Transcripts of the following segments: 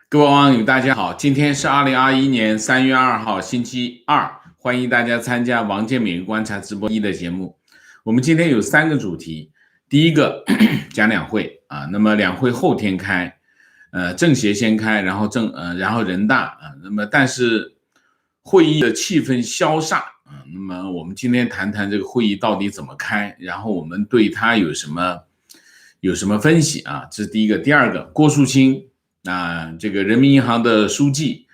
各位网友，大家好，今天是2021年3月2号，星期二，欢迎大家参加王健每日观察直播1的节目。我们今天有3个主题，第一个讲两会啊，那么两会后天开，政协先开，然后人大啊，那么但是会议的气氛消煞啊，那么我们今天谈谈这个会议到底怎么开，然后我们对它有什么分析啊？这是第一个。第二个，郭树清。这个人民银行的书记、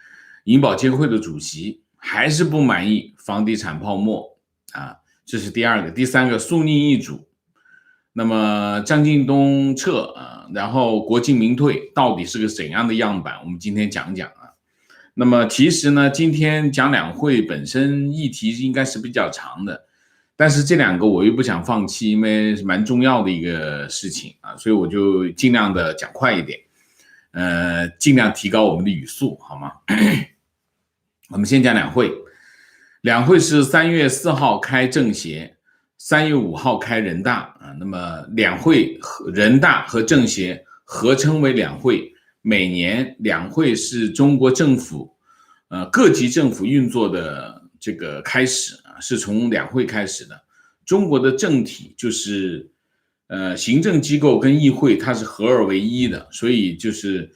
银保监会的主席还是不满意房地产泡沫啊，这是第二个。第三个，肃逆易主，那么张近东撤啊，然后国进民退到底是个怎样的样板？我们今天讲讲啊。那么其实呢，今天讲两会本身议题应该是比较长的，但是这两个我又不想放弃，因为是蛮重要的一个事情啊，所以我就尽量的讲快一点。尽量提高我们的语速，好吗？我们先讲两会。两会是3月4号开政协，3月5号开人大啊。那么两会人大和政协合称为两会。每年两会是中国政府各级政府运作的这个开始啊，是从两会开始的。中国的政体就是行政机构跟议会它是合二为一的，所以就是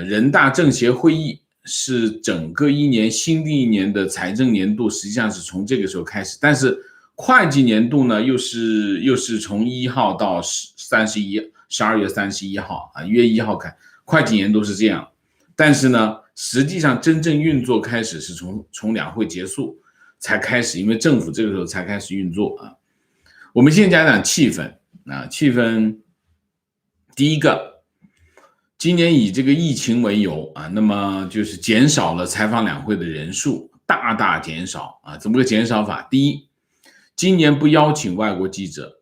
人大政协会议是整个新的一年的财政年度实际上是从这个时候开始，但是会计年度呢又是从1号到12月31号啊，1月1号开，会计年度是这样，但是呢实际上真正运作开始是从两会结束才开始，因为政府这个时候才开始运作啊。我们先讲讲气氛啊，气氛第一个，今年以这个疫情为由啊，那么就是减少了采访两会的人数，大大减少啊。怎么个减少法？第一，今年不邀请外国记者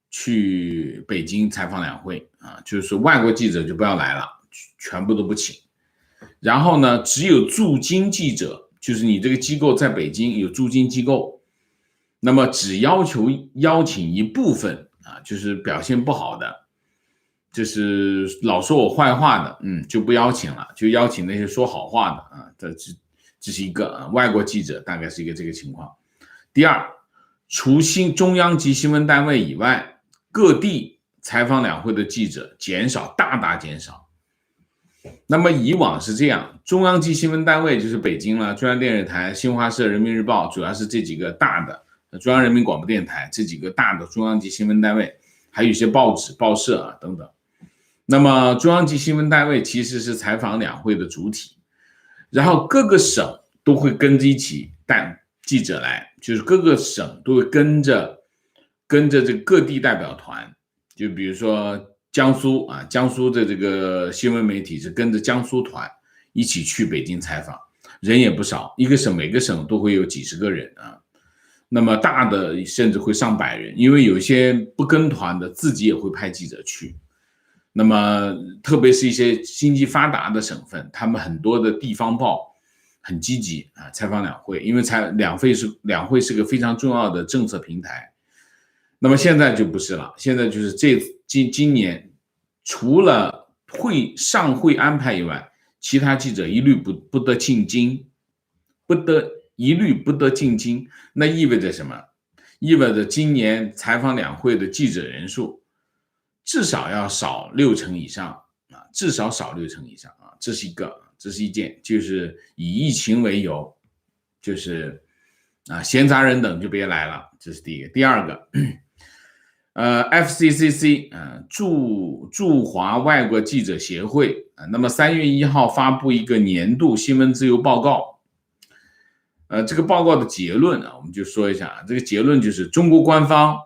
去北京采访两会啊，就是说外国记者就不要来了，全部都不请。然后呢，只有驻京记者，就是你这个机构在北京有驻京机构，那么只要求邀请一部分啊，就是表现不好的，就是老说我坏话的，就不邀请了，就邀请那些说好话的啊。这是一个外国记者大概是一个这个情况。第二，除中央级新闻单位以外，各地采访两会的记者减少，大大减少。那么以往是这样，中央级新闻单位就是北京了，中央电视台、新华社、人民日报，主要是这几个大的，中央人民广播电台这几个大的中央级新闻单位，还有一些报纸、报社啊等等。那么中央级新闻单位其实是采访两会的主体，然后各个省都会跟着一起带记者来，就是各个省都会跟着这个各地代表团，就比如说江苏的这个新闻媒体是跟着江苏团一起去北京采访，人也不少，每个省都会有几十个人啊。那么大的甚至会上百人，因为有些不跟团的自己也会派记者去。那么特别是一些经济发达的省份，他们很多的地方报很积极啊，采访两会，因为两会是个非常重要的政策平台。那么现在就不是了，现在就是今年除了上会安排以外，其他记者一律不得进京，一律不得进京。那意味着什么？意味着今年采访两会的记者人数至少要少60%以上啊，至少少60%以上啊，这是一件，就是以疫情为由，就是闲杂人等就别来了，这是第一个。第二个，FCCC 驻华外国记者协会那么3月1号发布一个年度新闻自由报告。这个报告的结论我们就说一下，这个结论就是中国官方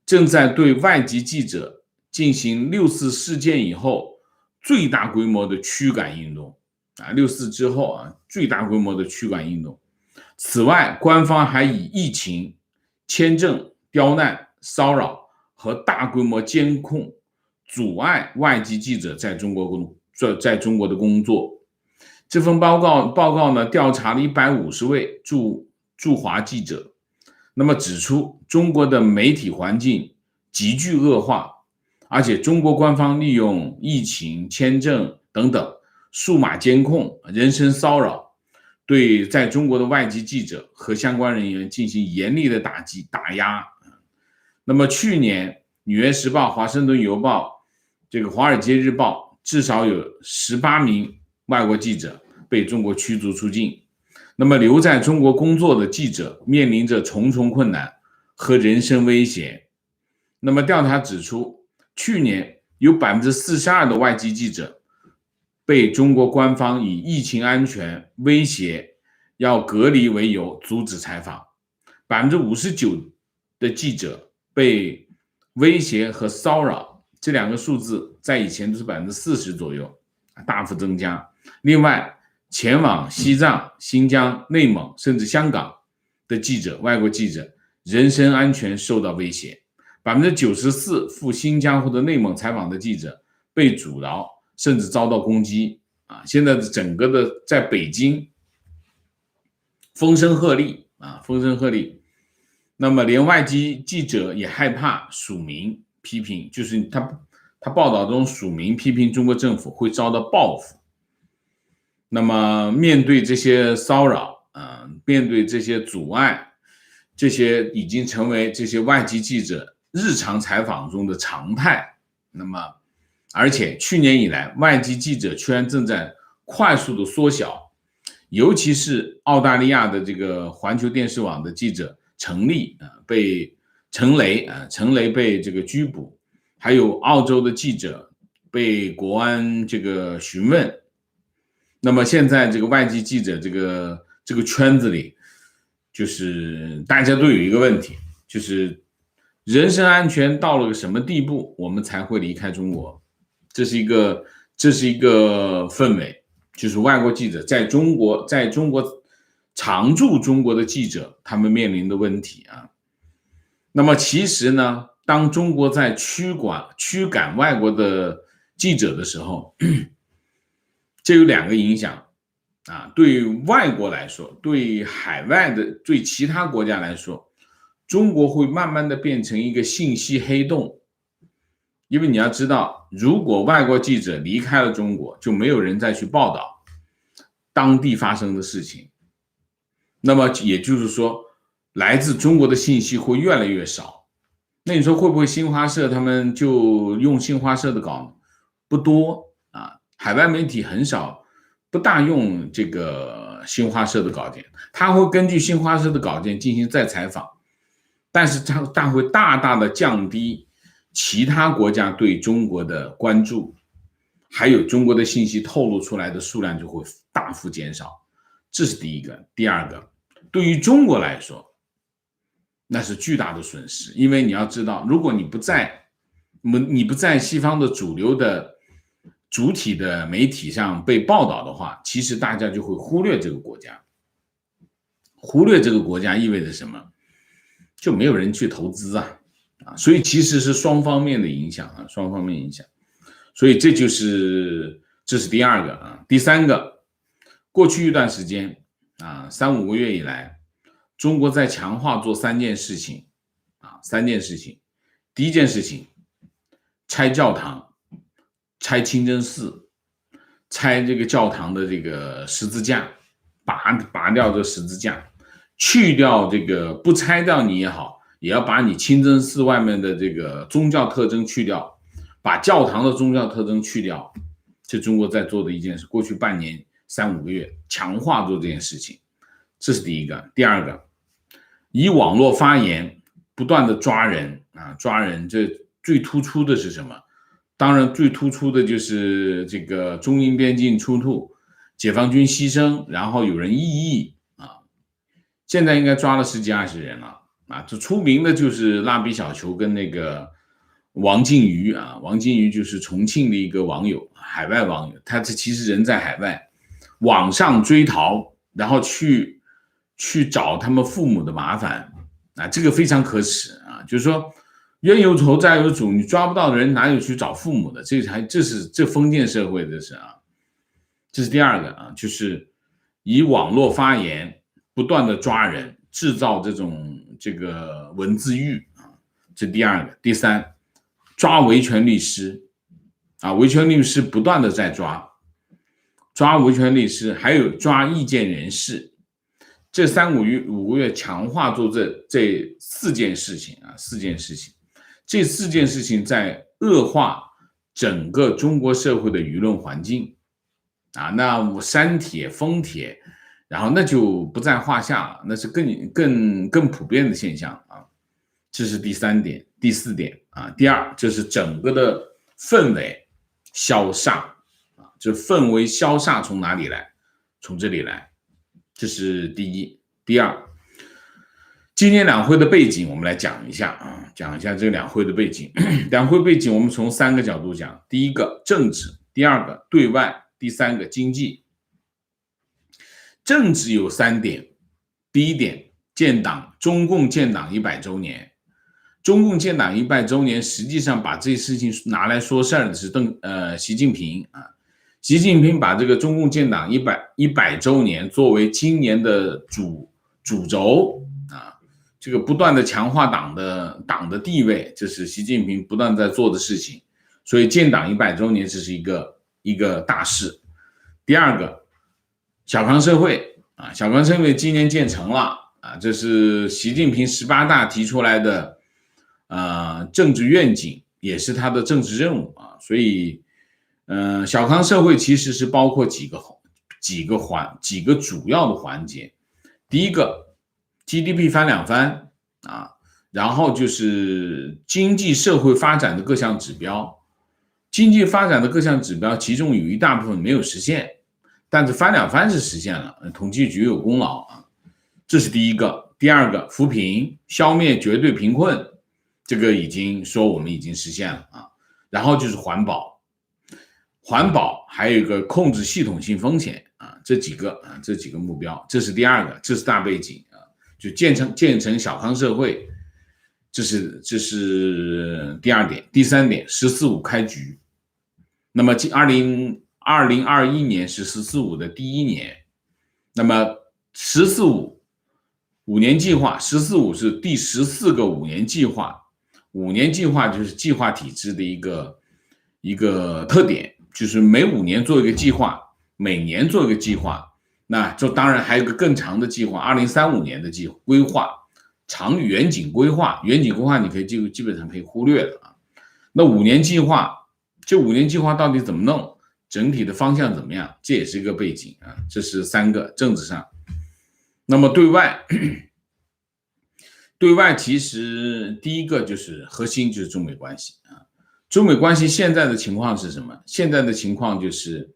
正在对外籍记者进行6·4事件以后最大规模的驱赶运动，6·4之后最大规模的驱赶运动。此外，官方还以疫情、签证刁难、骚扰和大规模监控阻碍外籍记者在中国的工作。这份报告呢，调查了150位驻华记者，那么指出中国的媒体环境急剧恶化，而且中国官方利用疫情、签证等等数码监控、人身骚扰，对在中国的外籍记者和相关人员进行严厉的打击打压。那么去年，《纽约时报》、《华盛顿邮报》、这个《华尔街日报》至少有18名外国记者被中国驱逐出境。那么留在中国工作的记者面临着重重困难和人身威胁。那么调查指出，去年有42%的外籍记者被中国官方以疫情安全威胁要隔离为由阻止采访，59%的记者被威胁和骚扰，这两个数字在以前都是40%左右，大幅增加。另外，前往西藏、新疆、内蒙甚至香港的记者，外国记者人身安全受到威胁，94%赴新疆或者内蒙采访的记者被阻挠，甚至遭到攻击。现在整个的在北京风声鹤唳风声鹤唳。那么连外籍记者也害怕署名批评，就是他报道中署名批评中国政府会遭到报复。那么面对这些骚扰，面对这些阻碍，这些已经成为这些外籍记者日常采访中的常态。那么，而且去年以来，外籍记者圈正在快速的缩小，尤其是澳大利亚的这个环球电视网的记者陈雷被这个拘捕，还有澳洲的记者被国安这个询问。那么现在这个外籍记者这个圈子里，就是大家都有一个问题，就是人身安全到了个什么地步，我们才会离开中国？这是一个氛围，就是外国记者在中国常驻中国的记者他们面临的问题啊。那么其实呢，当中国在驱赶外国的记者的时候，这有两个影响对外国来说，对海外的对其他国家来说，中国会慢慢的变成一个信息黑洞。因为你要知道，如果外国记者离开了中国，就没有人再去报道当地发生的事情，那么也就是说，来自中国的信息会越来越少。那你说会不会新华社他们就用新华社的稿？不多海外媒体很少，不大用这个新华社的稿件，他会根据新华社的稿件进行再采访，但是他会大大的降低其他国家对中国的关注，还有中国的信息透露出来的数量就会大幅减少。这是第一个。第二个，对于中国来说，那是巨大的损失，因为你要知道，如果你不在西方的主流的主体的媒体上被报道的话，其实大家就会忽略这个国家。忽略这个国家意味着什么？就没有人去投资所以其实是双方面的影响双方面影响。所以这是第二个第三个，过去一段时间3-5个月以来，中国在强化做三件事情。第一件事情，拆教堂，拆清真寺，拆这个教堂的这个十字架，拔掉这十字架，去掉这个，不拆掉你也好，也要把你清真寺外面的这个宗教特征去掉，把教堂的宗教特征去掉。这中国在做的一件事，过去半年3-5个月强化做这件事情，这是第一个。第二个，以网络发言不断的抓人，这最突出的是什么？当然最突出的就是这个中印边境冲突，解放军牺牲，然后有人异议现在应该抓了10几20人了这出名的就是蜡笔小球跟那个王靖宇王靖宇就是重庆的一个网友，海外网友，他其实人在海外，网上追逃，然后去找他们父母的麻烦这个非常可耻就是说冤有头债有主，你抓不到的人哪有去找父母的？这封建社会的事这是第二个就是以网络发言不断的抓人，制造这个文字狱这第二个。第三，抓维权律师维权律师不断的在抓，抓维权律师，还有抓意见人士，这5个月强化做这四件事情啊，这四件事情在恶化整个中国社会的舆论环境啊，那我删帖封帖，然后那就不在话下了，那是更普遍的现象啊。这是第三点，第四点啊。第二就是整个的氛围消煞啊，这氛围消煞从哪里来？从这里来，这是第一。第二，今年两会的背景我们来讲一下啊，讲一下这两会的背景。两会背景我们从3个角度讲：第一个政治，第二个对外，第三个经济。政治有3点，第一点，中共建党100周年。中共建党100周年，实际上把这事情拿来说事儿的是习近平啊。习近平把这个中共建党100周年作为今年的主轴啊，这个不断的强化党的地位，这是习近平不断在做的事情。所以建党100周年这是一个大事。第二个，小康社会啊，小康社会今年建成了啊，这是习近平18大提出来的政治愿景，也是他的政治任务啊。所以小康社会其实是包括几个主要的环节。第一个 GDP 翻2番啊，然后就是经济社会发展的各项指标。经济发展的各项指标其中有一大部分没有实现，但是翻2番是实现了，统计局有功劳啊。这是第一个。第二个，扶贫，消灭绝对贫困，这个我们已经实现了啊。然后就是环保还有一个控制系统性风险啊，这几个目标，这是第二个，这是大背景啊，就建成小康社会，这是第二点。第三点，“十四五”开局。那么2021年是“十四五”的第一年，那么“十四五”5年计划，“十四五”是第14个5年计划。5年计划就是计划体制的一个特点，就是每5年做一个计划，每年做一个计划。那就当然还有一个更长的计划，2035年的规划，长远景规划。远景规划你可以基本上可以忽略了啊。那5年计划，这5年计划到底怎么弄？整体的方向怎么样？这也是一个背景啊。这是3个政治上。那么对外其实第一个就是核心就是中美关系啊。中美关系现在的情况是什么？现在的情况就是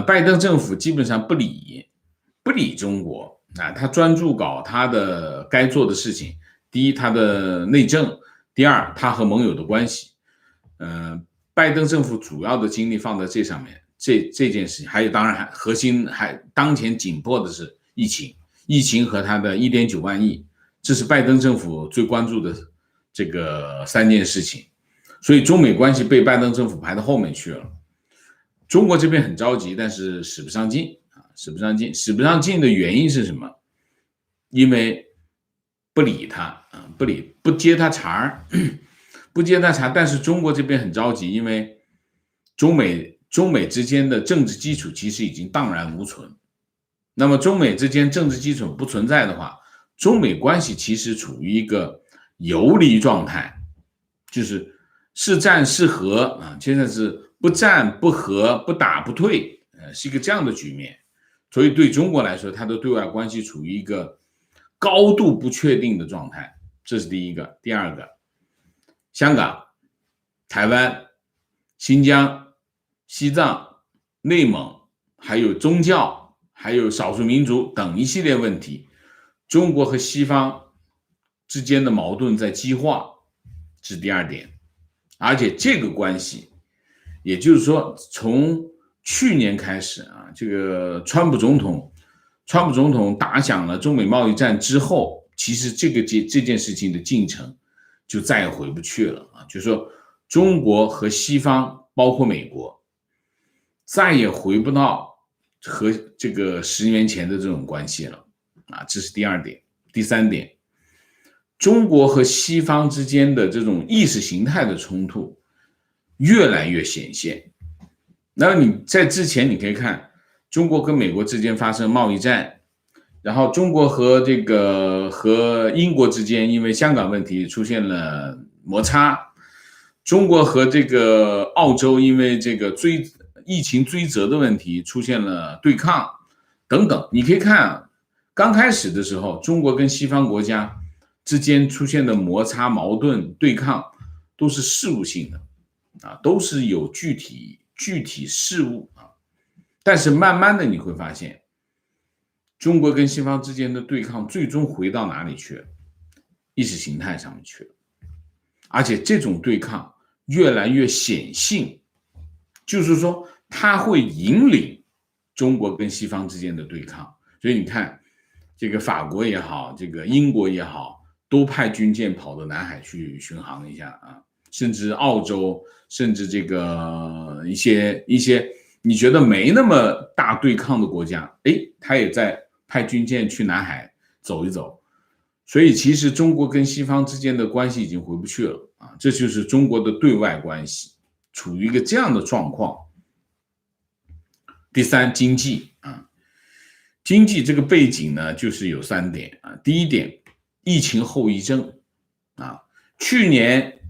拜登政府基本上不理中国啊，他专注搞他的该做的事情。第一，他的内政；第二，他和盟友的关系。拜登政府主要的精力放在这上面，这件事情。还有当然核心当前紧迫的是疫情和他的1.9万亿，这是拜登政府最关注的这个3件事情。所以中美关系被拜登政府排到后面去了。中国这边很着急，但是使不上劲。使不上劲的原因是什么？因为不理他不接他茬儿，但是中国这边很着急，因为中美之间的政治基础其实已经荡然无存。那么中美之间政治基础不存在的话，中美关系其实处于一个游离状态，就是是战是和啊，现在是不战不和不打不退，是一个这样的局面。所以对中国来说，它的对外关系处于一个高度不确定的状态，这是第一个。第二个，香港、台湾、新疆、西藏、内蒙，还有宗教，还有少数民族等一系列问题，中国和西方之间的矛盾在激化，这是第二点。而且这个关系，也就是说从去年开始啊，这个川普总统打响了中美贸易战之后，其实这件事情的进程就再也回不去了啊，就是说中国和西方包括美国再也回不到和这个10年前的这种关系了啊，这是第二点。第三点，中国和西方之间的这种意识形态的冲突越来越显现，那你在之前你可以看中国跟美国之间发生贸易战，然后中国和英国之间因为香港问题出现了摩擦，中国和澳洲因为疫情追责的问题出现了对抗等等。你可以看啊，刚开始的时候，中国跟西方国家之间出现的摩擦、矛盾、对抗都是事务性的啊，都是有具体事务啊。但是慢慢的你会发现，中国跟西方之间的对抗最终回到哪里去了？意识形态上面去了，而且这种对抗越来越显性，就是说它会引领中国跟西方之间的对抗。所以你看，法国也好，英国也好，都派军舰跑到南海去巡航一下啊，甚至澳洲，甚至一些你觉得没那么大对抗的国家，他也在派军舰去南海走一走。所以其实中国跟西方之间的关系已经回不去了啊，这就是中国的对外关系处于一个这样的状况。第三，经济啊，经济这个背景呢，就是有3点啊。第一点，疫情后遗症啊，去年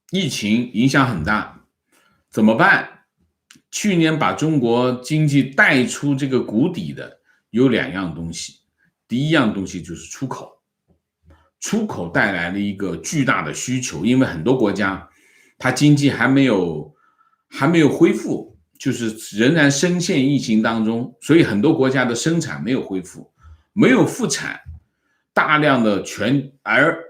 疫情影响很大，怎么办？去年把中国经济带出这个谷底的有2样东西，第一样东西就是出口。出口带来了一个巨大的需求，因为很多国家它经济还没有恢复，就是仍然深陷疫情当中，所以很多国家的生产没有恢复，没有复产，大量的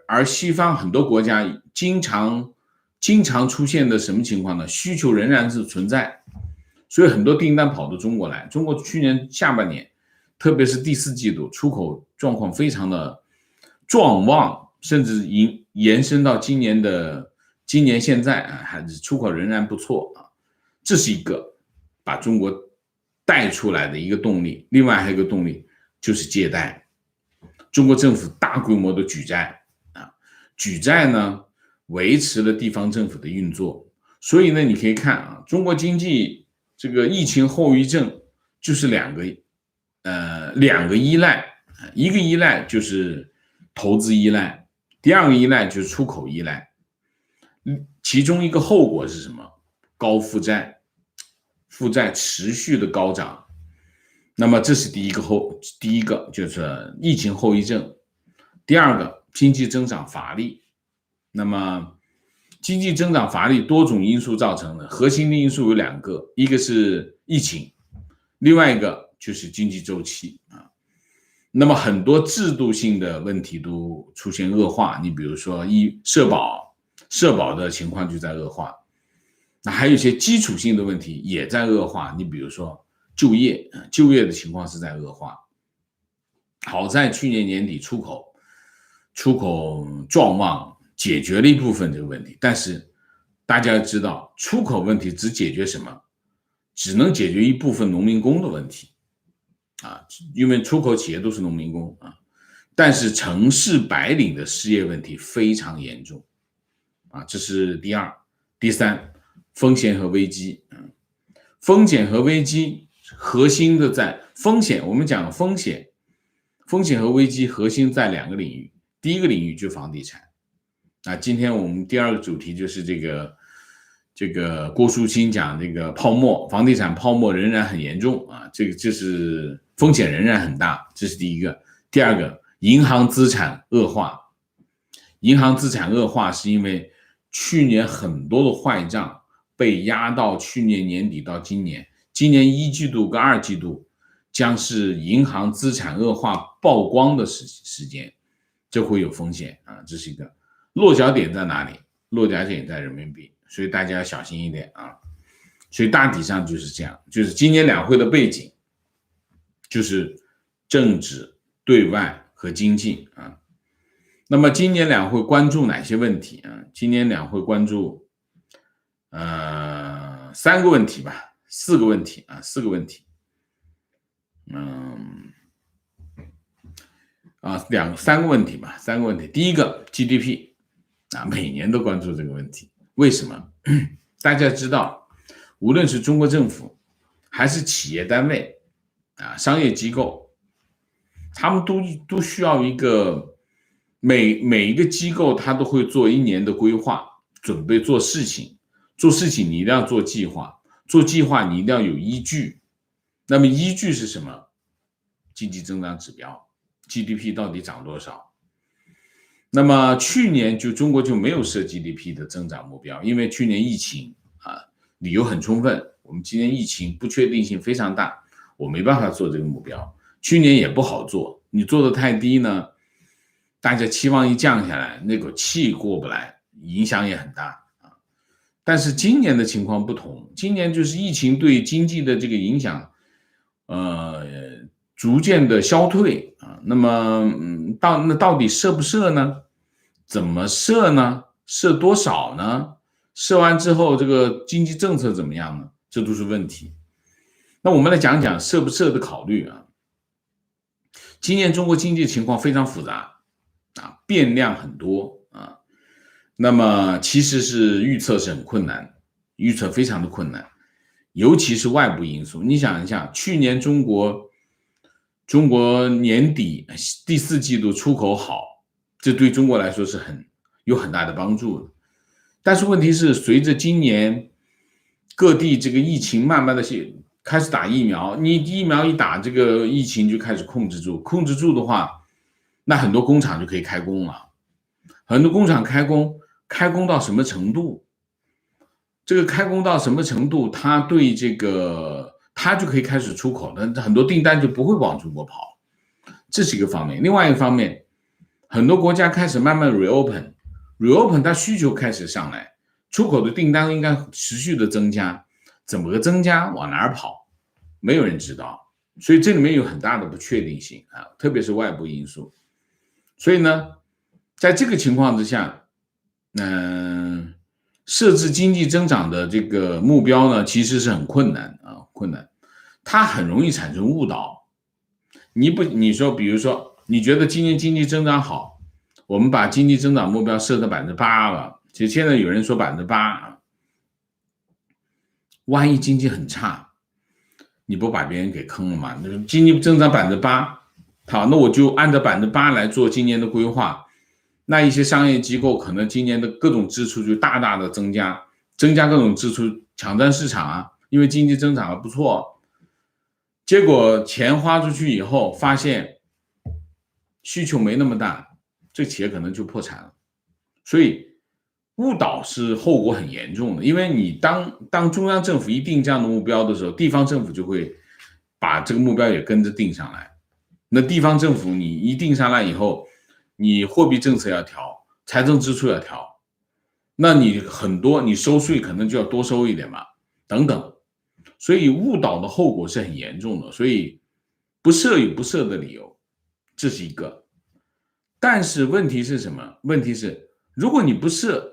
而西方很多国家经常出现的什么情况呢？需求仍然是存在，所以很多订单跑到中国来。中国去年下半年，特别是第4季度，出口状况非常的壮旺，甚至延伸到今年现在啊，还是出口仍然不错啊。这是一个把中国带出来的一个动力。另外还有一个动力就是借贷，中国政府大规模的举债啊，举债呢维持了地方政府的运作。所以呢，你可以看啊，中国经济疫情后遗症就是两个依赖，一个依赖就是投资依赖，第二个依赖就是出口依赖。其中一个后果是什么？高负债，负债持续的高涨。那么这是第一个就是疫情后遗症。第二个，经济增长乏力。那么经济增长乏力多种因素造成的，核心的因素有2个，一个是疫情，另外一个就是经济周期啊。那么很多制度性的问题都出现恶化，你比如说社保的情况就在恶化，那还有一些基础性的问题也在恶化，你比如说就业的情况是在恶化。好在去年年底出口壮旺，解决了一部分这个问题，但是大家要知道，出口问题只解决什么？只能解决一部分农民工的问题啊，因为出口企业都是农民工啊。但是城市白领的失业问题非常严重啊，这是第二。第三，风险和危机。风险和危机核心的在风险，我们讲风险和危机核心在2个领域。第一个领域就是房地产啊，今天我们第2个主题就是郭树清讲泡沫，房地产泡沫仍然很严重啊，这是风险仍然很大，这是第一个。第二个，银行资产恶化。银行资产恶化是因为去年很多的坏账被压到去年年底到今年1季度跟2季度将是银行资产恶化曝光的时间，这会有风险啊，这是一个。落脚点在哪里？落脚点在人民币，所以大家要小心一点啊。所以大体上就是这样，就是今年两会的背景就是政治、对外和经济啊。那么今年两会关注哪些问题啊？今年两会关注3个问题吧，4个问题啊，4个问题。3个问题吧，3个问题。第一个 GDP 啊，每年都关注这个问题，为什么？大家知道无论是中国政府还是企业单位啊、商业机构，他们都需要一个每一个机构，它都会做1年的规划，准备做事情。做事情你一定要做计划，做计划你一定要有依据。那么依据是什么？经济增长指标 ，GDP 到底涨多少？那么去年中国就没有设 GDP 的增长目标，因为去年疫情啊，理由很充分。我们今年疫情不确定性非常大，我没办法做这个目标。去年也不好做，你做的太低呢，大家期望一降下来，那口气过不来，影响也很大啊。但是今年的情况不同，今年就是疫情对经济的这个影响，逐渐的消退啊。那么，到底设不设呢？怎么设呢？设多少呢？设完之后，这个经济政策怎么样呢？这都是问题。那我们来讲讲设不设的考虑啊。今年中国经济情况非常复杂啊，变量很多啊。那么其实是预测是很困难，预测非常的困难，尤其是外部因素。你想一下，去年中国年底第4季度出口好，这对中国来说是有很大的帮助的。但是问题是，随着今年各地这个疫情慢慢的开始打疫苗，你疫苗一打，这个疫情就开始控制住。控制住的话，那很多工厂就可以开工了。很多工厂开工到什么程度？这个开工到什么程度，它对这个它就可以开始出口，那很多订单就不会往中国跑，这是一个方面。另外一个方面，很多国家开始慢慢 reopen， 它需求开始上来，出口的订单应该持续的增加。怎么个增加？往哪儿跑？没有人知道，所以这里面有很大的不确定性啊，特别是外部因素。所以呢，在这个情况之下，设置经济增长的这个目标呢，其实是很困难啊，它很容易产生误导。你说，比如说，你觉得今年经济增长好，我们把经济增长目标设到8%了，其实现在有人说8%啊。万一经济很差，你不把别人给坑了吗？经济增长8%，好，那我就按照8%来做今年的规划。那一些商业机构可能今年的各种支出就大大的增加各种支出，抢占市场啊，因为经济增长还不错。结果钱花出去以后，发现需求没那么大，这企业可能就破产了。所以误导是后果很严重的，因为你当中央政府一定这样的目标的时候，地方政府就会把这个目标也跟着定上来。那地方政府你一定上来以后，你货币政策要调，财政支出要调，那你你收税可能就要多收一点嘛，等等。所以误导的后果是很严重的，所以不设有不设的理由，这是一个。但是问题是什么？问题是如果你不设，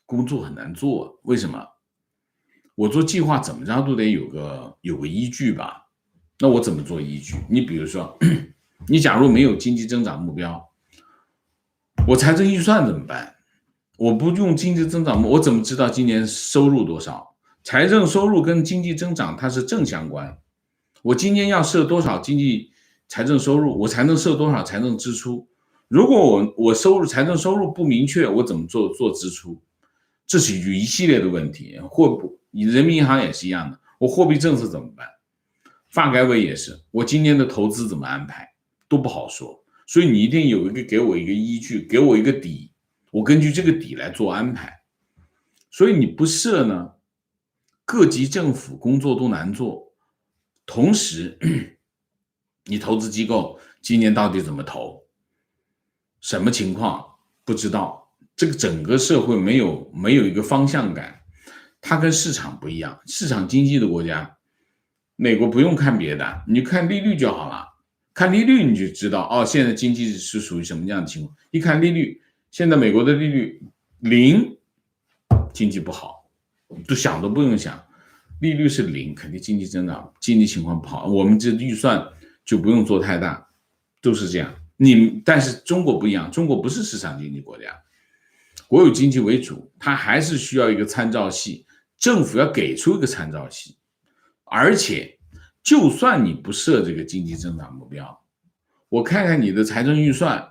工作很难做。为什么？我做计划怎么着都得有个依据吧？那我怎么做依据？你比如说，你假如没有经济增长目标，我财政预算怎么办？我不用经济增长，我怎么知道今年收入多少？财政收入跟经济增长它是正相关。我今年要设多少财政收入，我才能设多少财政支出。如果我财政收入不明确，我怎么做支出？这是一系列的问题。人民银行也是一样的，我货币政策怎么办？发改委也是，我今年的投资怎么安排都不好说。所以你一定给我一个依据，给我一个底，我根据这个底来做安排。所以你不设呢，各级政府工作都难做。同时，你投资机构今年到底怎么投，什么情况不知道。这个整个社会没有一个方向感，它跟市场不一样。市场经济的国家，美国不用看别的，你看利率就好了。看利率你就知道，哦，现在经济是属于什么样的情况。一看利率，现在美国的利率0，经济不好，想都不用想，利率是0，肯定经济增长，经济情况不好，我们这预算就不用做太大，都是这样。但是中国不一样，中国不是市场经济国家，国有经济为主，它还是需要一个参照系，政府要给出一个参照系，而且就算你不设这个经济增长目标，我看看你的财政预算，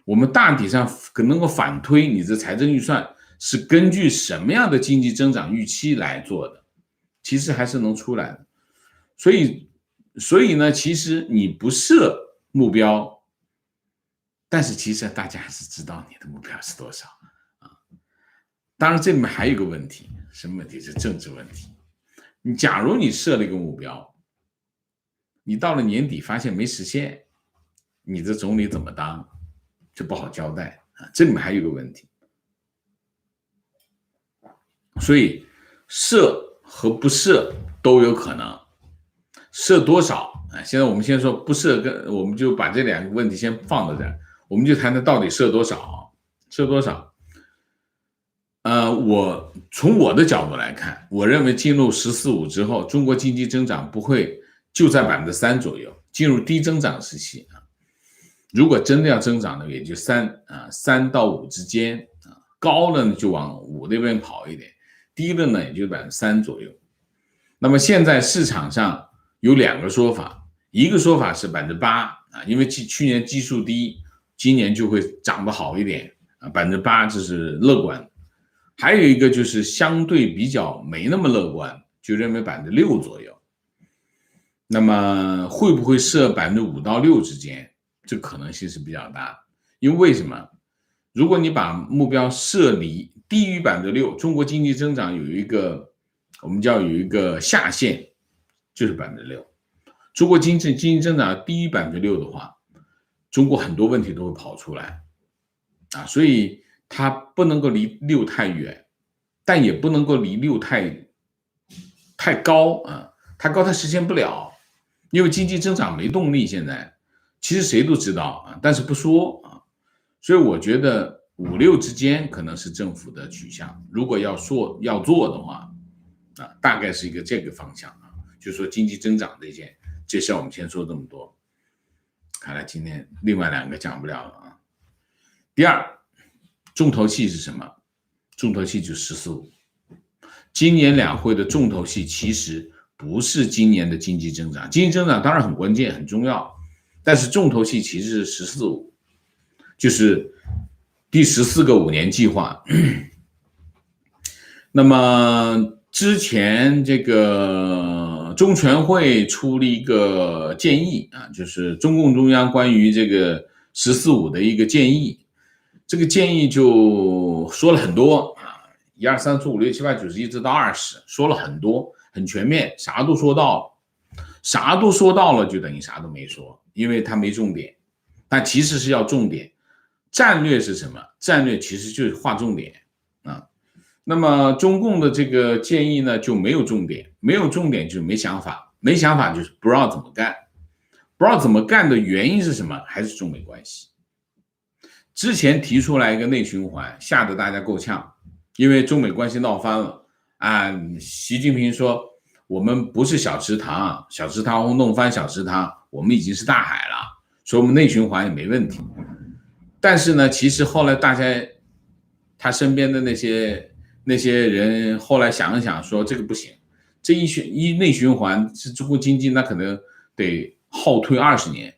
我们大体上能够反推你的财政预算是根据什么样的经济增长预期来做的，其实还是能出来的。所以呢，其实你不设目标，但是其实大家还是知道你的目标是多少啊。当然这里面还有一个问题，什么问题？是政治问题。假如你设了一个目标，你到了年底发现没实现，你这总理怎么当就不好交代啊。这里面还有一个问题，所以设和不设都有可能。设多少啊？现在我们先说不设，我们就把这两个问题先放到这儿，我们就谈谈到底设多少。设多少？我从我的角度来看，我认为进入“十四五”之后，中国经济增长不会就在3%左右，进入低增长时期啊。如果真的要增长呢，也就3到5之间啊，高了呢就往5那边跑一点，低了呢也就3%左右。那么现在市场上有2个说法，一个说法是8%啊，因为去年基数低，今年就会涨得好一点啊，8%这是乐观。还有一个就是相对比较没那么乐观，就认为6%左右。那么会不会设5%到6%之间？这可能性是比较大的，因为什么？如果你把目标设离低于6%，中国经济增长有一个我们叫有一个下限，就是6%。中国经济增长低于6%的话，中国很多问题都会跑出来啊，所以它不能够离6太远，但也不能够离6太高啊，太高它实现不了，因为经济增长没动力。现在其实谁都知道啊，但是不说啊，所以我觉得5、6之间可能是政府的取向。如果要做的话啊，大概是一个这个方向啊，就是说经济增长这事我们先说这么多。看来今天另外2个讲不了了啊。第二，重头戏是什么？重头戏就是“十四五”。今年两会的重头戏其实不是今年的经济增长，经济增长当然很关键很重要，但是重头戏其实是“十四五”，就是第14个5年计划。那么之前这个中全会出了一个建议啊，就是中共中央关于这个“十四五”的一个建议。这个建议就说了很多啊，1、2、3、4、5、6、7、8、9、10一直到20，说了很多，很全面，啥都说到了。啥都说到了就等于啥都没说，因为它没重点。但其实是要重点。战略是什么？战略其实就是划重点啊。那么中共的这个建议呢就没有重点，没有重点就是没想法，没想法就是不知道怎么干。不知道怎么干的原因是什么？还是中美关系。之前提出来一个内循环，吓得大家够呛，因为中美关系闹翻了啊。习近平说我们不是小池塘，小池塘会弄翻小池塘，我们已经是大海了，所以我们内循环也没问题。但是呢，其实后来大家他身边的那些人后来想一想说这个不行，这一内循环是中国经济那可能得后退20年。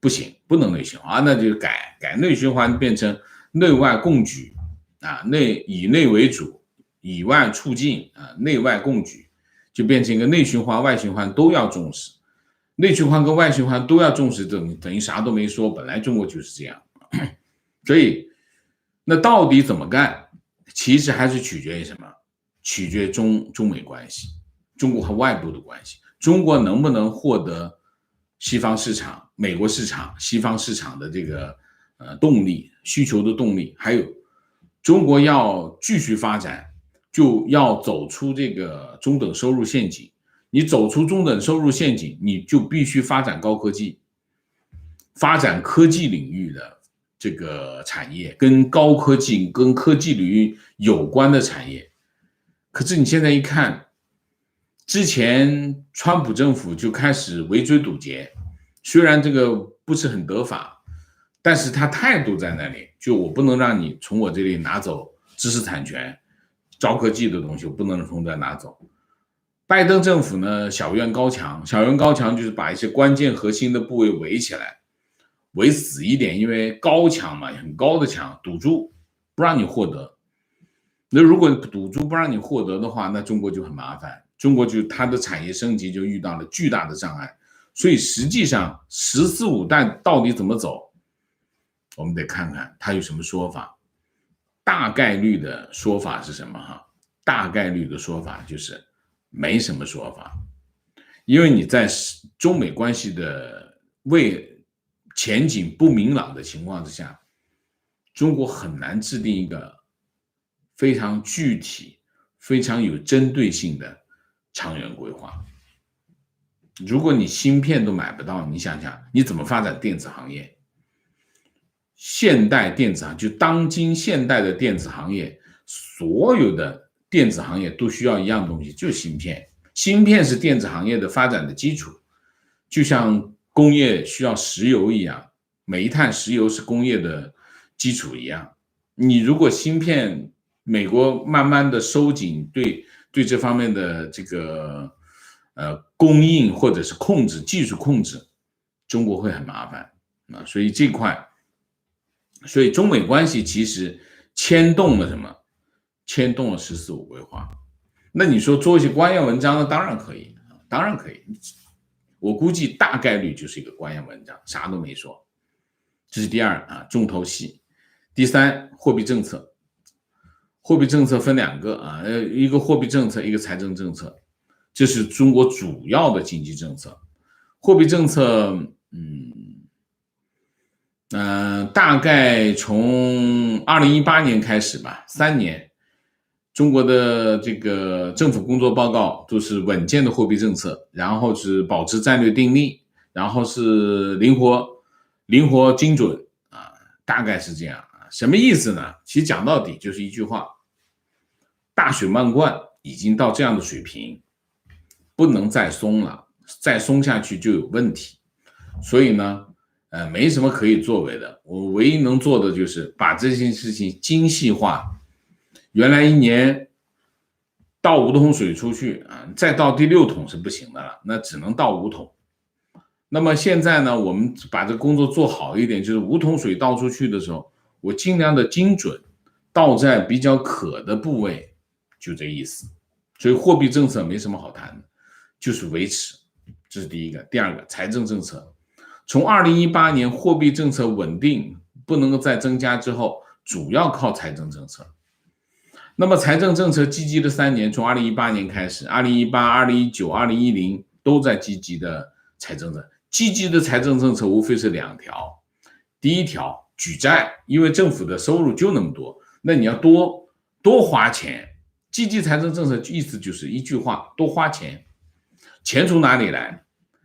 不行，不能内循环啊，那就改内循环，变成内外共举啊，以内为主，以外促进啊，内外共举，就变成一个内循环、外循环都要重视，内循环跟外循环都要重视，等于啥都没说，本来中国就是这样，所以那到底怎么干？其实还是取决于什么？取决于中美关系，中国和外部的关系，中国能不能获得西方市场、美国市场、西方市场的这个动力、需求的动力，还有中国要继续发展，就要走出这个中等收入陷阱。你走出中等收入陷阱，你就必须发展高科技，发展科技领域的这个产业，跟高科技、跟科技领域有关的产业。可是你现在一看，之前川普政府就开始围追堵截，虽然这个不是很得法，但是他态度在那里，就我不能让你从我这里拿走知识产权，高科技的东西我不能从这拿走。拜登政府呢，小院高墙，小院高墙就是把一些关键核心的部位围起来，围死一点，因为高墙嘛，很高的墙堵住，不让你获得。那如果堵住不让你获得的话，那中国就很麻烦，中国就它的产业升级就遇到了巨大的障碍。所以实际上十四五带到底怎么走，我们得看看它有什么说法。大概率的说法是什么哈？大概率的说法就是没什么说法，因为你在中美关系的前景不明朗的情况之下，中国很难制定一个非常具体、非常有针对性的长远规划。如果你芯片都买不到，你想想你怎么发展电子行业？现代电子行业就当今现代的电子行业，所有的电子行业都需要一样东西，就是芯片。芯片是电子行业的发展的基础，就像工业需要石油一样，每一碳石油是工业的基础一样。你如果芯片美国慢慢的收紧对这方面的这个供应或者是控制技术控制，中国会很麻烦啊。所以这块，所以中美关系其实牵动了什么？牵动了十四五规划。那你说做一些官样文章呢？当然可以，当然可以。我估计大概率就是一个官样文章，啥都没说。这是第二啊，重头戏。第三，货币政策。货币政策分两个啊，一个货币政策，一个财政政策，这是中国主要的经济政策。货币政策，大概从2018年开始吧，3年，中国的这个政府工作报告都是稳健的货币政策，然后是保持战略定力，然后是灵活精准啊，大概是这样啊。什么意思呢？其实讲到底就是一句话：大水漫灌已经到这样的水平，不能再松了，再松下去就有问题。所以呢，没什么可以作为的，我唯一能做的就是把这件事情精细化。原来一年倒5桶水出去啊，再倒第6桶是不行的了，那只能倒5桶。那么现在呢，我们把这个工作做好一点，就是5桶水倒出去的时候，我尽量的精准，倒在比较渴的部位，就这意思。所以货币政策没什么好谈的，就是维持，这是第一个。第二个，财政政策，从2018年货币政策稳定，不能够再增加之后，主要靠财政政策。那么财政政策积极的3年，从2018年开始，2018、2019、2010都在积极的财政政策。积极的财政政策无非是2条，第一条举债，因为政府的收入就那么多，那你要多花钱。积极财政政策意思就是一句话：多花钱。钱从哪里来？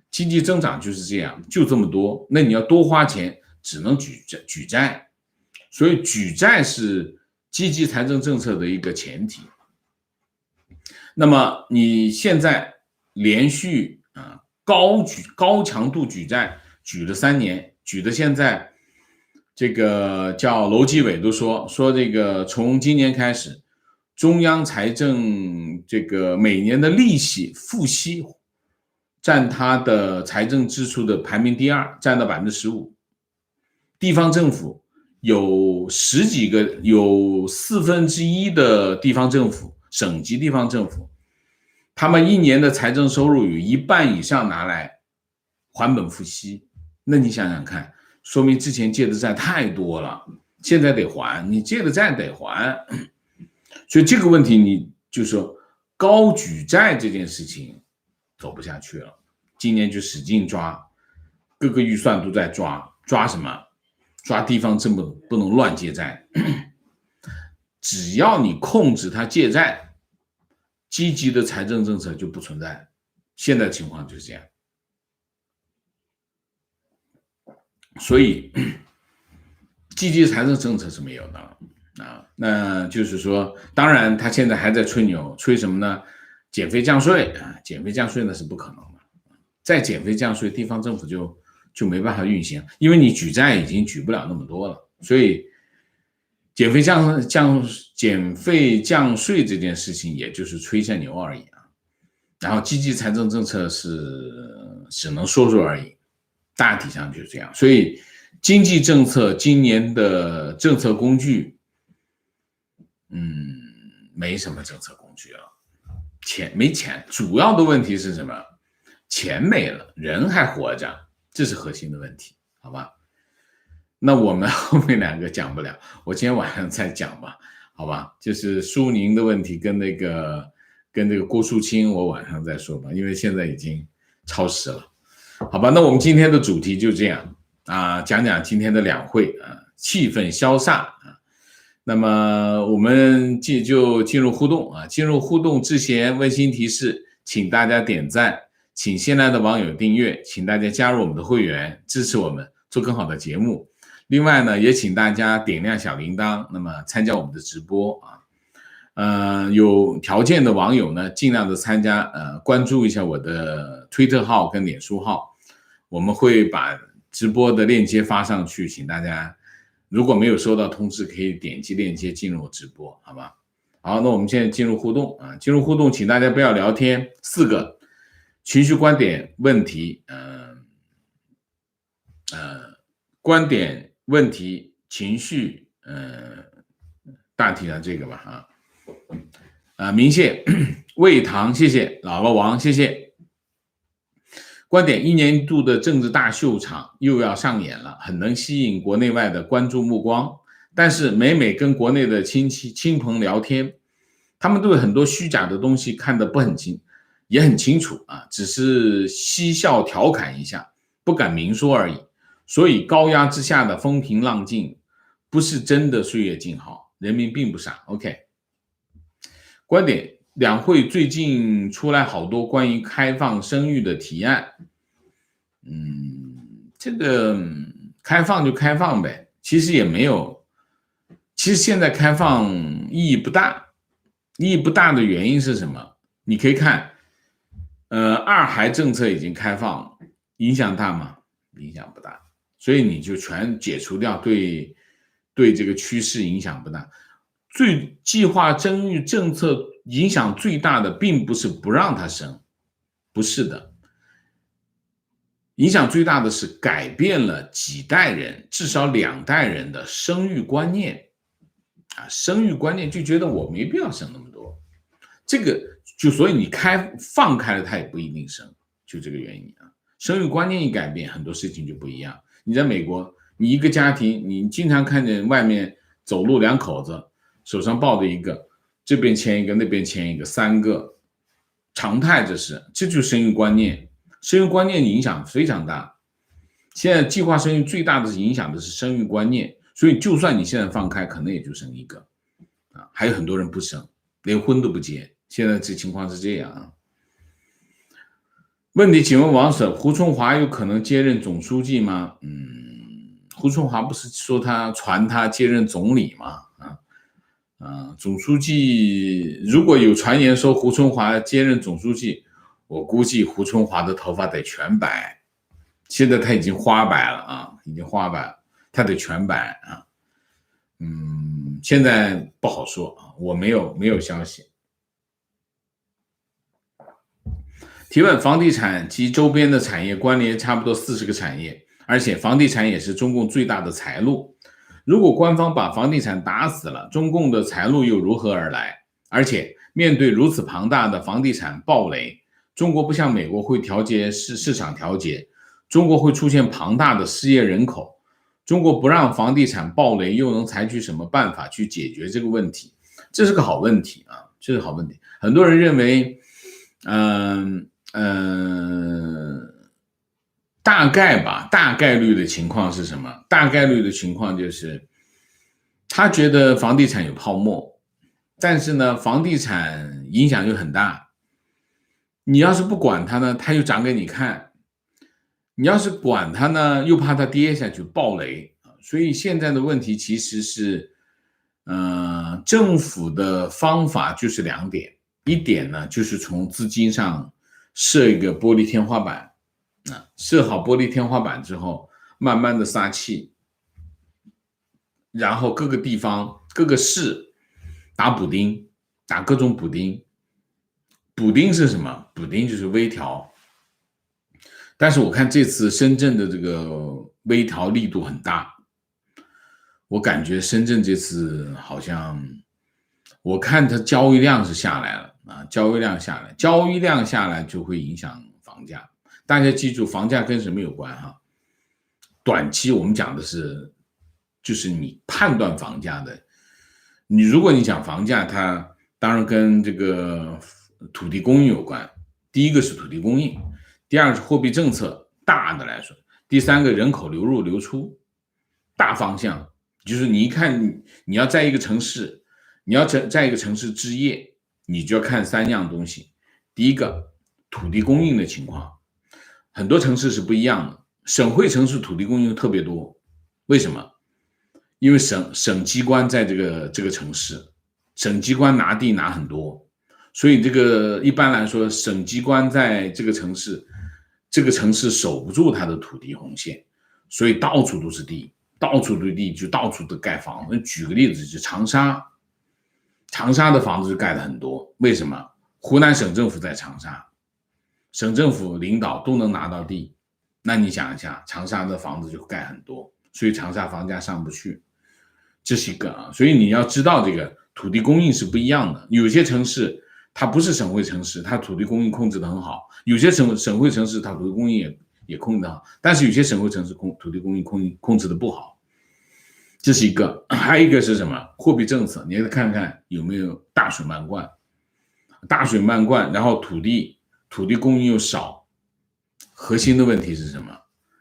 经济增长就是这样，就这么多，那你要多花钱，只能举债。所以举债是积极财政政策的一个前提。那么你现在连续高强度举债，举了3年，举的现在这个叫楼继伟都说这个从今年开始，中央财政这个每年的利息付息占它的财政支出的排名第2，占到15%。地方政府有10几个，有1/4的地方政府，省级地方政府，他们1年的财政收入有1半以上拿来还本付息。那你想想看，说明之前借的债太多了，现在得还，你借的债得还。所以这个问题，你就说高举债这件事情走不下去了。今年就使劲抓，各个预算都在抓什么？抓地方政府不能乱借债。只要你控制他借债，积极的财政政策就不存在。现在情况就是这样。所以积极财政政策是没有的啊。那就是说，当然他现在还在吹牛，吹什么呢？减肥降税啊，减肥降税那是不可能的。再减肥降税，地方政府就没办法运行，因为你举债已经举不了那么多了。所以减肥降减费降税这件事情也就是吹下牛而已啊。然后积极财政政策是只能说说而已，大体上就是这样。所以经济政策今年的政策工具，没什么政策工具了，没钱，主要的问题是什么？钱没了，人还活着，这是核心的问题，好吧？那我们后面两个讲不了，我今天晚上再讲吧，好吧？就是苏宁的问题跟那个郭树清，我晚上再说吧，因为现在已经超时了，好吧？那我们今天的主题就这样啊，讲讲今天的两会啊，气氛消煞啊。那么我们就进入互动啊，进入互动之前温馨提示，请大家点赞，请新来的网友订阅，请大家加入我们的会员，支持我们做更好的节目。另外呢，也请大家点亮小铃铛，那么参加我们的直播啊。有条件的网友呢，尽量的参加，关注一下我的推特号跟脸书号，我们会把直播的链接发上去，请大家如果没有收到通知，可以点击链接进入直播，好吧？好，那我们现在进入互动啊，进入互动，请大家不要聊天，4个情绪、观点、问题，观点、问题、情绪，大体上这个吧明谢魏唐，谢谢姥姥王，谢谢。观点，一年一度的政治大秀场又要上演了，很能吸引国内外的关注目光。但是每跟国内的亲朋聊天，他们对很多虚假的东西看得不很清，也很清楚啊，只是嬉笑调侃一下，不敢明说而已。所以高压之下的风平浪静，不是真的岁月静好，人民并不傻。OK。观点，两会最近出来好多关于开放生育的提案，这个开放就开放呗，其实也没有，其实现在开放意义不大，意义不大的原因是什么？你可以看，二孩政策已经开放，影响大吗？影响不大，所以你就全解除掉，对这个趋势影响不大。计划生育政策影响最大的并不是不让他生，不是的，影响最大的是改变了几代人，至少2代人的生育观念啊，生育观念就觉得我没必要生那么多，这个就所以你放开了，他也不一定生，就这个原因啊。生育观念一改变，很多事情就不一样。你在美国，你一个家庭，你经常看见外面走路2口子。手上抱着一个，这边牵一个，那边牵一个，3个，常态这就是生育观念，生育观念影响非常大。现在计划生育最大的影响的是生育观念，所以就算你现在放开，可能也就生一个啊，还有很多人不生，连婚都不结，现在这情况是这样啊。问题，请问王婶，胡春华有可能接任总书记吗？胡春华不是说他接任总理吗？总书记如果有传言说胡春华接任总书记，我估计胡春华的头发得全白，现在他已经花白了啊，已经花白了，他得全白啊。现在不好说啊，我没有消息。提问，房地产及周边的产业关联差不多40个产业，而且房地产也是中共最大的财路。如果官方把房地产打死了，中共的财路又如何而来？而且面对如此庞大的房地产暴雷，中国不像美国会调节市场调节，中国会出现庞大的失业人口。中国不让房地产暴雷，又能采取什么办法去解决这个问题？这是个好问题啊，这是好问题。很多人认为，大概率的情况是什么？大概率的情况就是他觉得房地产有泡沫，但是呢，房地产影响又很大。你要是不管它呢，它又涨给你看；你要是管它呢，又怕它跌下去暴雷。所以现在的问题其实是，政府的方法就是2点，一点呢就是从资金上设一个玻璃天花板。设好玻璃天花板之后，慢慢的撒气，然后各个地方、各个市打补丁，打各种补丁。补丁是什么？补丁就是微调。但是我看这次深圳的这个微调力度很大，我感觉深圳这次好像，我看它交易量是下来了啊，交易量下来，交易量下来就会影响房价。大家记住，房价跟什么有关哈？短期我们讲的是，就是你判断房价的。如果你讲房价，它当然跟这个土地供应有关。第一个是土地供应，第二个是货币政策，大的来说，第三个人口流入流出，大方向就是你一看你要在一个城市，你要在一个城市置业，你就要看三样东西。第一个，土地供应的情况，很多城市是不一样的，省会城市土地供应特别多，为什么？因为省机关在这个城市，省机关拿地拿很多，所以这个一般来说，省机关在这个城市，这个城市守不住它的土地红线，所以到处都是地，到处都是地，就到处都盖房子。举个例子，就长沙，长沙的房子就盖的很多，为什么？湖南省政府在长沙，省政府领导都能拿到地，那你想一下，长沙的房子就盖很多，所以长沙房价上不去。这是一个啊，所以你要知道这个土地供应是不一样的。有些城市它不是省会城市，它土地供应控制的很好；有些省会城市它土地供应也控制的好，但是有些省会城市土地供应控制的不好。这是一个，还有一个是什么？货币政策，你要看看有没有大水漫灌，大水漫灌，然后土地供应又少，核心的问题是什么？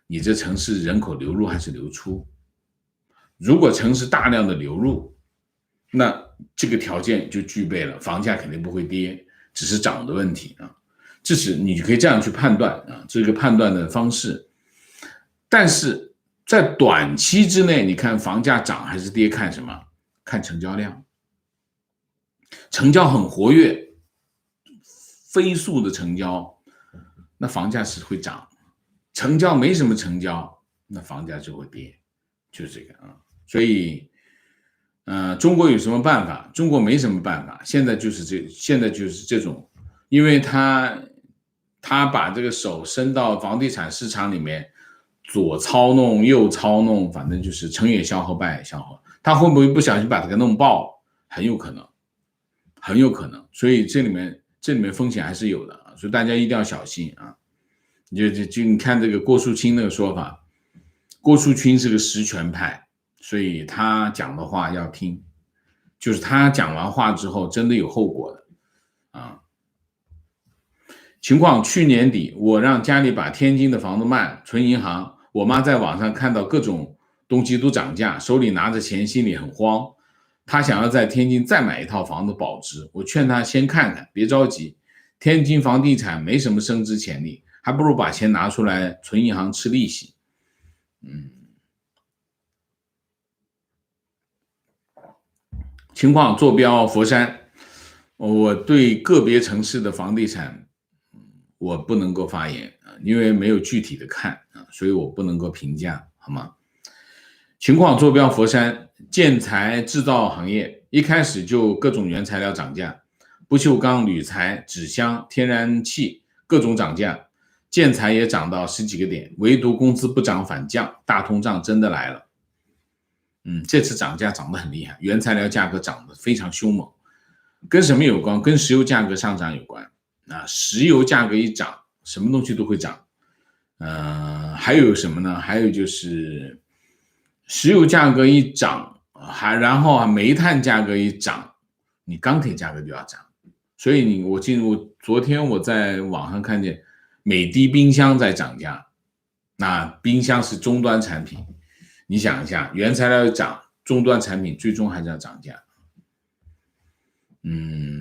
你这城市人口流入还是流出？如果城市大量的流入，那这个条件就具备了，房价肯定不会跌，只是涨的问题啊。这是你可以这样去判断啊，这个判断的方式。但是在短期之内，你看房价涨还是跌，看什么？看成交量。成交很活跃，飞速的成交，那房价是会涨；成交没什么成交，那房价就会跌，就是这个啊。所以，中国有什么办法？中国没什么办法，现在就是这种，因为他把这个手伸到房地产市场里面，左操弄右操弄，反正就是成也萧何败也萧何。他会不会不小心把它给弄爆？很有可能，很有可能。所以这里面风险还是有的啊，所以大家一定要小心啊。就你看这个郭树清那个说法，郭树清是个实权派。所以他讲的话要听，就是他讲完话之后真的有后果的啊。情况去年底，我让家里把天津的房子卖，存银行。我妈在网上看到各种东西都涨价，手里拿着钱，心里很慌。她想要在天津再买一套房子保值，我劝她先看看，别着急。天津房地产没什么升值潜力，还不如把钱拿出来存银行吃利息。情况坐标佛山，我对个别城市的房地产，我不能够发言，因为没有具体的看，所以我不能够评价，好吗？情况坐标佛山，建材制造行业一开始就各种原材料涨价，不锈钢、铝材、纸箱、天然气各种涨价，建材也涨到10几个点，唯独工资不涨反降，大通胀真的来了。这次涨价涨得很厉害，原材料价格涨得非常凶猛，跟什么有关？跟石油价格上涨有关。石油价格一涨，什么东西都会涨。还有什么呢？还有就是石油价格一涨，然后煤炭价格一涨，你钢铁价格就要涨。所以昨天我在网上看见美的冰箱在涨价，那冰箱是终端产品。你想一下，原材料涨，终端产品最终还是要涨价。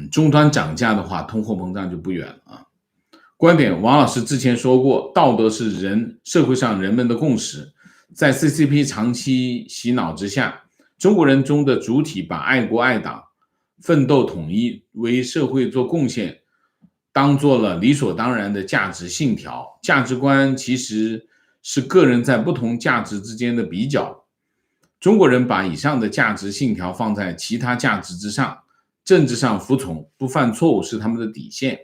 终端涨价的话，通货膨胀就不远了啊。观点，王老师之前说过，道德是社会上人们的共识。在 CCP 长期洗脑之下，中国人中的主体把爱国爱党、奋斗统一、为社会做贡献当做了理所当然的价值信条。价值观其实是个人在不同价值之间的比较。中国人把以上的价值信条放在其他价值之上，政治上服从，不犯错误是他们的底线。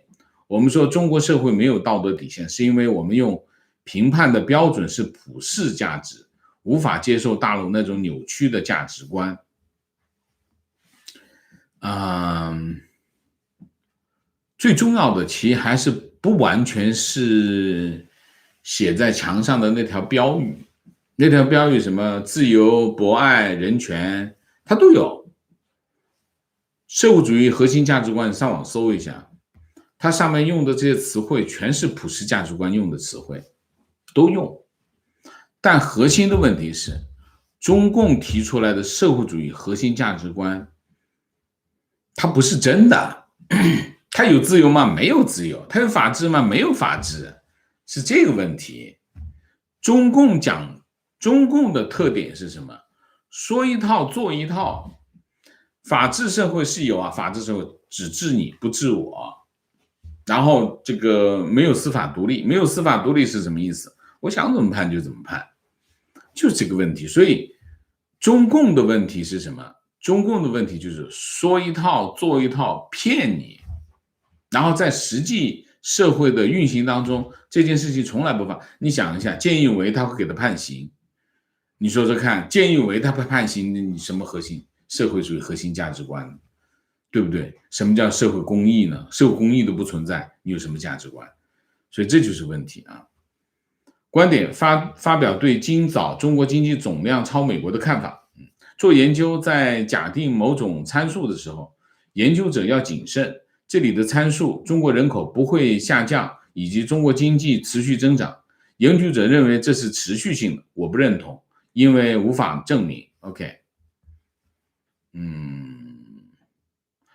我们说中国社会没有道德底线，是因为我们用评判的标准是普世价值，无法接受大陆那种扭曲的价值观。最重要的其实还是不完全是写在墙上的那条标语，那条标语什么自由、博爱、人权，它都有。社会主义核心价值观，你上网搜一下，它上面用的这些词汇全是普世价值观用的词汇，都用。但核心的问题是，中共提出来的社会主义核心价值观，它不是真的。它有自由吗？没有自由。它有法治吗？没有法治，是这个问题。中共的特点是什么？说一套做一套。法治社会是有啊，法治社会只治你不治我。然后这个没有司法独立，没有司法独立是什么意思？我想怎么判就怎么判，就是这个问题。所以中共的问题是什么？中共的问题就是说一套做一套，骗你。然后在实际社会的运行当中，这件事情从来不发。你想一下，见义勇为他会给他判刑，你说说看，见义勇为他会判刑，你什么核心社会主义核心价值观，对不对？什么叫社会公义呢？社会公义都不存在，你有什么价值观？所以这就是问题啊。观点发表对今早中国经济总量超美国的看法。做研究在假定某种参数的时候，研究者要谨慎。这里的参数，中国人口不会下降，以及中国经济持续增长，研究者认为这是持续性的，我不认同，因为无法证明。OK，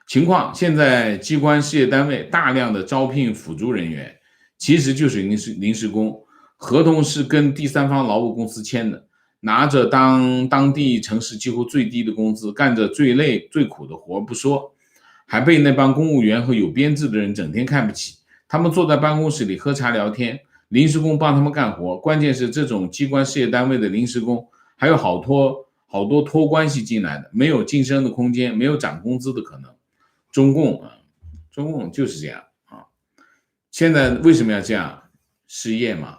情况现在机关事业单位大量的招聘辅助人员，其实就是临时工，合同是跟第三方劳务公司签的，拿着当地城市几乎最低的工资，干着最累最苦的活不说，还被那帮公务员和有编制的人整天看不起。他们坐在办公室里喝茶聊天，临时工帮他们干活。关键是这种机关事业单位的临时工还有好多托关系进来的，没有晋升的空间，没有涨工资的可能。中共就是这样啊。现在为什么要这样？失业嘛，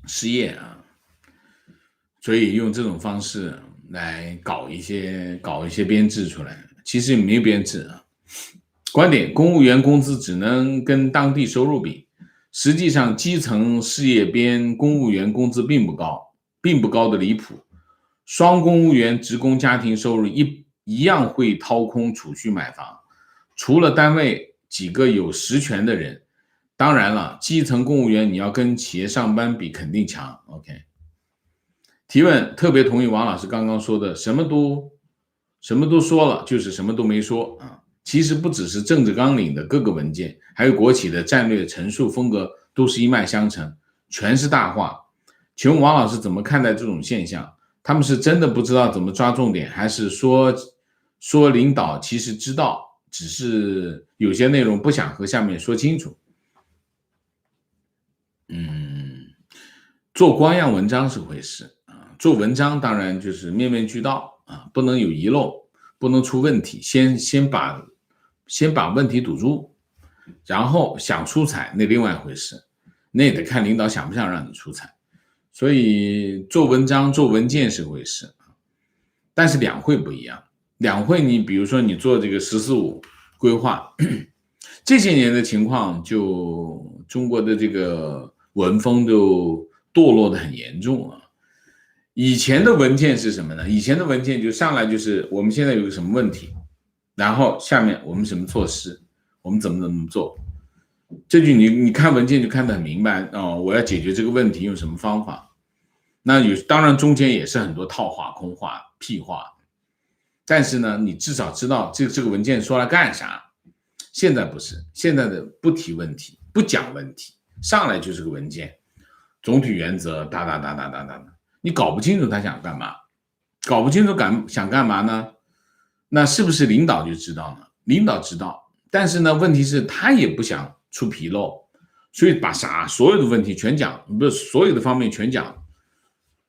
失业啊，所以用这种方式来搞一些编制出来，其实没有编制啊。观点：公务员工资只能跟当地收入比，实际上基层事业编公务员工资并不高的离谱。双公务员职工家庭收入一样会掏空储蓄买房，除了单位几个有实权的人。当然了，基层公务员你要跟企业上班比肯定强。OK。提问：特别同意王老师刚刚说的，什么都说了，就是什么都没说啊。其实不只是政治纲领的各个文件，还有国企的战略陈述风格都是一脉相承，全是大话。请问王老师怎么看待这种现象？他们是真的不知道怎么抓重点，还是说领导其实知道，只是有些内容不想和下面说清楚？做官样文章是回事啊，做文章当然就是面面俱到啊，不能有遗漏，不能出问题，先把问题堵住，然后想出彩那另外一回事，那也得看领导想不想让你出彩。所以做文章做文件是回事，但是两会不一样。两会你比如说你做这个“十四五”规划，这些年的情况，就中国的这个文风就堕落的很严重啊。以前的文件是什么呢？以前的文件就上来就是我们现在有个什么问题，然后下面我们什么措施，我们怎么做。这句你看文件就看得很明白哦，我要解决这个问题用什么方法。那当然中间也是很多套话、空话、屁话，但是呢，你至少知道这个文件说来干啥。现在不是，现在的不提问题，不讲问题，上来就是个文件，总体原则哒，你搞不清楚他想干嘛，搞不清楚想干嘛呢？那是不是领导就知道呢？领导知道，但是呢，问题是他也不想出纰漏，所以把所有的问题全讲，不是所有的方面全讲，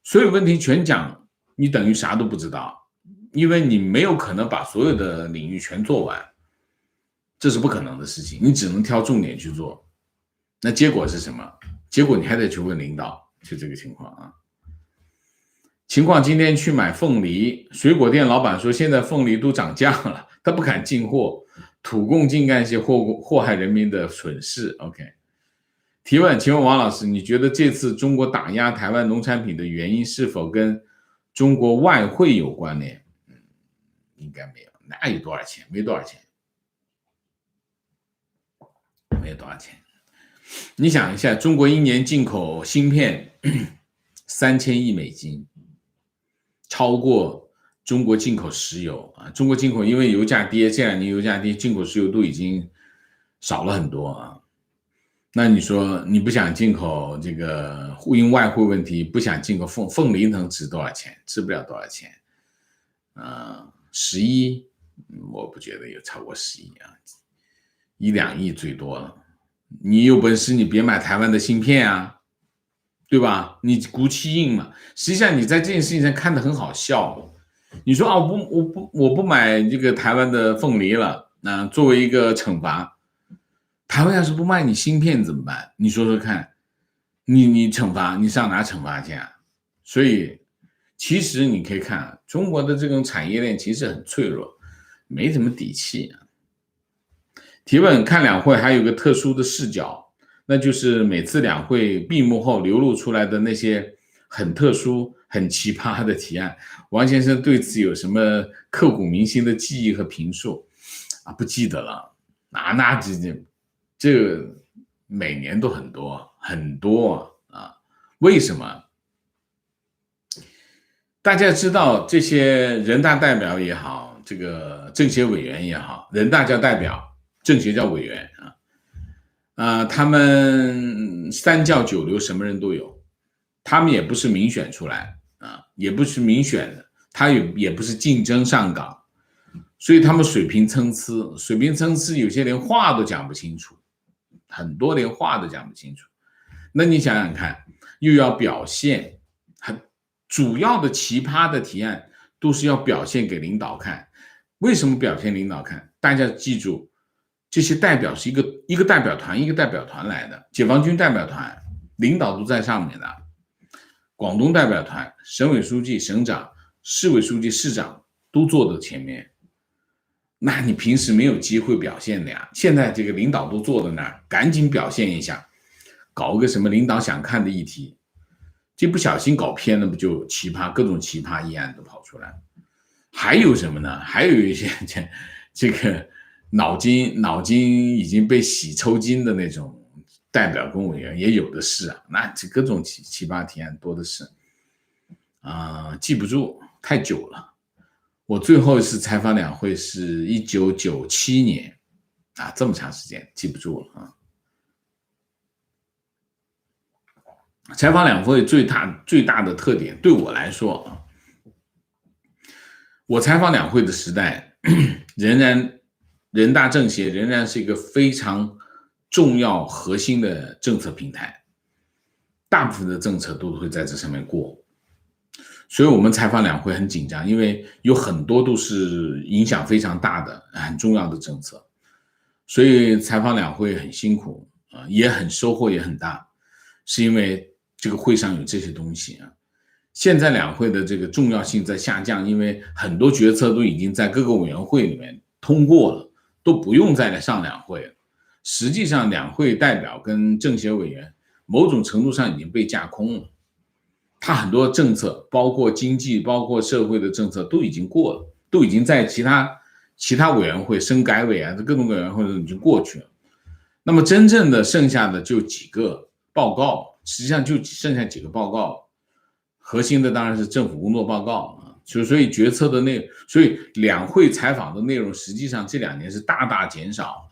所有问题全讲，你等于啥都不知道。因为你没有可能把所有的领域全做完，这是不可能的事情，你只能挑重点去做。那结果是什么？结果你还得去问领导，就这个情况啊。情况今天去买凤梨，水果店老板说现在凤梨都涨价了，他不敢进货，土共竟干些祸害人民的蠢事。OK， 提问，请问王老师，你觉得这次中国打压台湾农产品的原因是否跟中国外汇有关联？应该没有，哪有多少钱？没多少钱，没有多少钱。你想一下，中国一年进口芯片3000亿美金，超过中国进口石油啊！中国进口因为油价跌，这2年油价跌，进口石油都已经少了很多啊。那你说你不想进口这个，因外汇问题不想进口凤梨能值多少钱？值不了多少钱。10亿，我不觉得有超过10亿啊，1、2亿最多了。你有本事你别买台湾的芯片啊，对吧？你骨气硬嘛。实际上你在这件事情上看得很好笑。你说啊，我不买这个台湾的凤梨了，那作为一个惩罚，台湾要是不卖你芯片怎么办？你说说看，你惩罚你上哪惩罚去啊？所以其实你可以看中国的这种产业链其实很脆弱，没什么底气啊。提问，看两会还有个特殊的视角，那就是每次两会闭幕后流露出来的那些很特殊、很奇葩的提案。王先生对此有什么刻骨铭心的记忆和评述啊？不记得了啊，那这每年都很多很多啊。为什么？大家知道这些人大代表也好，这个政协委员也好，人大叫代表，政协叫委员啊，他们3教9流什么人都有，他们也不是民选出来啊，也不是民选的，他也不是竞争上岗，所以他们水平参差，有些连话都讲不清楚，很多连话都讲不清楚。那你想想看，又要表现，主要的奇葩的提案都是要表现给领导看。为什么表现领导看？大家记住，这些代表是一个代表团来的，解放军代表团领导都在上面的，广东代表团省委书记、省长、市委书记、市长都坐在前面，那你平时没有机会表现的呀。现在这个领导都坐在那儿，赶紧表现一下，搞个什么领导想看的议题，这不小心搞偏了，不就各种奇葩议案都跑出来。还有什么呢？还有一些这个脑筋已经被洗抽筋的那种代表跟委员也有的是啊，那这各种奇葩提案多的是记不住，太久了。我最后一次采访两会是1997年啊，这么长时间记不住了啊。采访两会最大的特点，对我来说啊，我采访两会的时代，仍然人大政协仍然是一个非常重要核心的政策平台，大部分的政策都会在这上面过，所以我们采访两会很紧张，因为有很多都是影响非常大的很重要的政策，所以采访两会很辛苦也很收获也很大，是因为这个会上有这些东西啊。现在两会的这个重要性在下降，因为很多决策都已经在各个委员会里面通过了，都不用再来上两会了。实际上两会代表跟政协委员某种程度上已经被架空了，他很多政策包括经济包括社会的政策都已经过了，都已经在其他委员会省改委啊各种委员会都已经过去了。那么真正的剩下的就几个报告，实际上就剩下几个报告，核心的当然是政府工作报告所以决策的所以两会采访的内容实际上这2年是大大减少。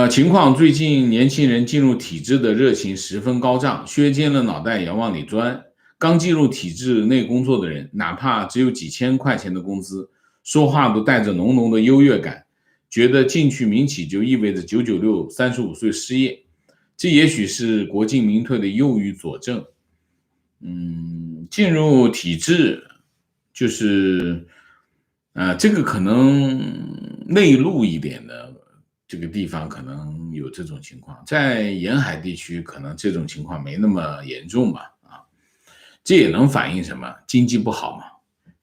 情况最近年轻人进入体制的热情十分高涨，削尖了脑袋也要往里钻。刚进入体制内工作的人，哪怕只有几千块钱的工资，说话都带着浓浓的优越感，觉得进去民企就意味着996 35岁失业，这也许是国进民退的诱语佐证。进入体制就是这个可能内陆一点的这个地方可能有这种情况，在沿海地区可能这种情况没那么严重吧。这也能反映什么？经济不好嘛，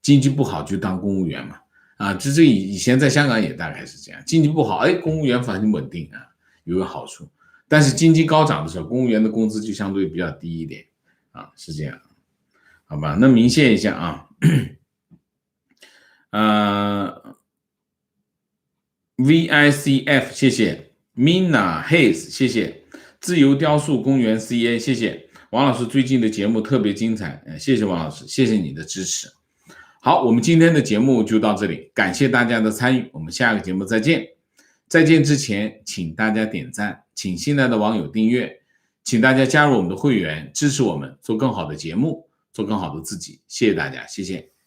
经济不好就当公务员嘛。这以前在香港也大概是这样，经济不好，公务员反正稳定有个好处。但是经济高涨的时候，公务员的工资就相对比较低一点是这样，好吧？那明谢一下VICF 谢谢 Mina Hayes 谢谢自由雕塑公园 CA 谢谢王老师最近的节目特别精彩，谢谢王老师，谢谢你的支持。好，我们今天的节目就到这里，感谢大家的参与，我们下个节目再见。再见之前，请大家点赞，请新来的网友订阅，请大家加入我们的会员，支持我们做更好的节目，做更好的自己。谢谢大家，谢谢。